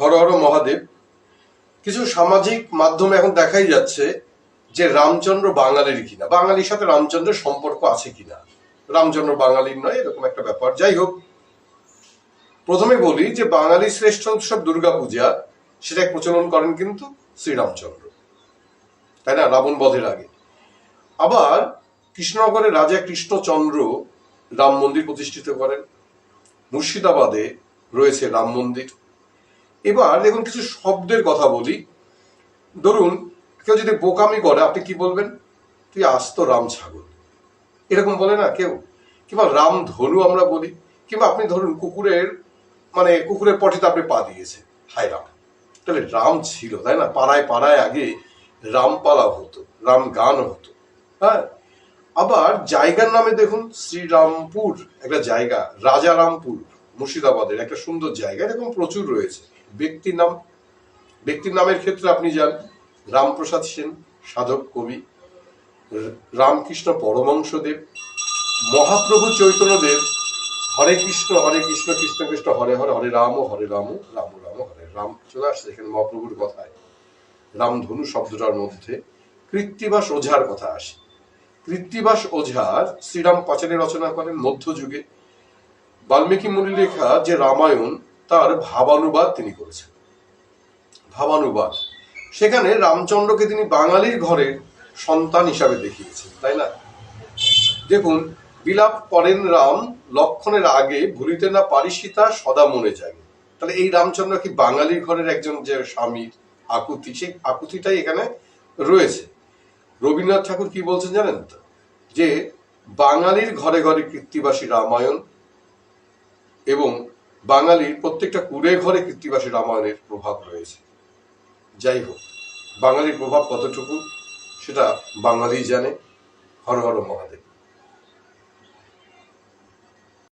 হর হর মহাদেব। কিছু সামাজিক মাধ্যমে এখন দেখাই যাচ্ছে যে রামচন্দ্র বাঙালির কিনা, বাঙালির সাথে রামচন্দ্রের সম্পর্ক আছে কিনা, রামচন্দ্র বাঙালির নয়, এরকম একটা ব্যাপার। যাই হোক, প্রথমে বলি যে বাঙালির শ্রেষ্ঠ উৎসব দুর্গাপূজা, সেটা প্রচলন করেন কিন্তু শ্রীরামচন্দ্র, তাই না, রাবণ বধের আগে। আবার কৃষ্ণনগরের রাজা কৃষ্ণচন্দ্র রাম মন্দির প্রতিষ্ঠিত করেন। মুর্শিদাবাদে রয়েছে রাম মন্দির। এবার দেখুন, কিছু শব্দের কথা বলি। ধরুন, কেউ যদি বোকামি করে, আপনি কি বলবেন? তুই আস্ত রাম ছাগল, এরকম বলে না কেউ? কিংবা রাম ধনু আমরা বলি। কিংবা আপনি ধরুন কুকুরের পটিতে আপনি পা দিয়েছেন, হায় রাম। তাহলে রাম ছিল, তাই না? পাড়ায় পাড়ায় আগে রামপালা হতো, রাম গান হতো। হ্যাঁ, আবার জায়গার নামে দেখুন, শ্রীরামপুর একটা জায়গা, রাজারামপুর মুর্শিদাবাদের একটা সুন্দর জায়গা, এরকম প্রচুর রয়েছে। ব্যক্তির নামের ক্ষেত্রে আপনি যান, রামপ্রসাদ সেন সাধক কবি, রামকৃষ্ণ পরমহংসদেব, মহাপ্রভু চৈতন্যদেব হরে কৃষ্ণ কৃষ্ণ কৃষ্ণ হরে হরে, হরে রাম রাম রাম হরে রাম। চলে আসছে এখানে মহাপ্রভুর কথায় রামধনু শব্দটার মধ্যে কৃত্তিবাস ওঝার কথা আসে। কৃত্তিবাস ওঝার শ্রীরাম পাঁচালী রচনা করেন মধ্যযুগে। বাল্মীকি মুনির লেখা যে রামায়ণ, তার ভাবানুবাদ তিনি করেছেন। ভাবানুবাদ, সেখানে রামচন্দ্রকে তিনি বাঙালির ঘরের সন্তান হিসাবে দেখিয়েছেন, তাই না? দেখুন, বিলাপ করেন রাম লক্ষণের আগে, ভুলিতে না পারি সীতা সদা মনে জাগে। তাহলে এই রামচন্দ্র কি বাঙালির ঘরের একজন যে স্বামীর আকুতি, সেই আকুতিটাই এখানে রয়েছে। রবীন্দ্রনাথ ঠাকুর কি বলছেন জানেন তো? যে বাঙালির ঘরে ঘরে কৃত্তিবাসী রামায়ণ, এবং বাঙালির প্রত্যেকটা কুড়ে ঘরে কৃত্তিবাসী রামায়ণের প্রভাব রয়েছে। যাই হোক, বাঙালির প্রভাব কতটুকু সেটা বাঙালি জানে। হর হর মহাদেব।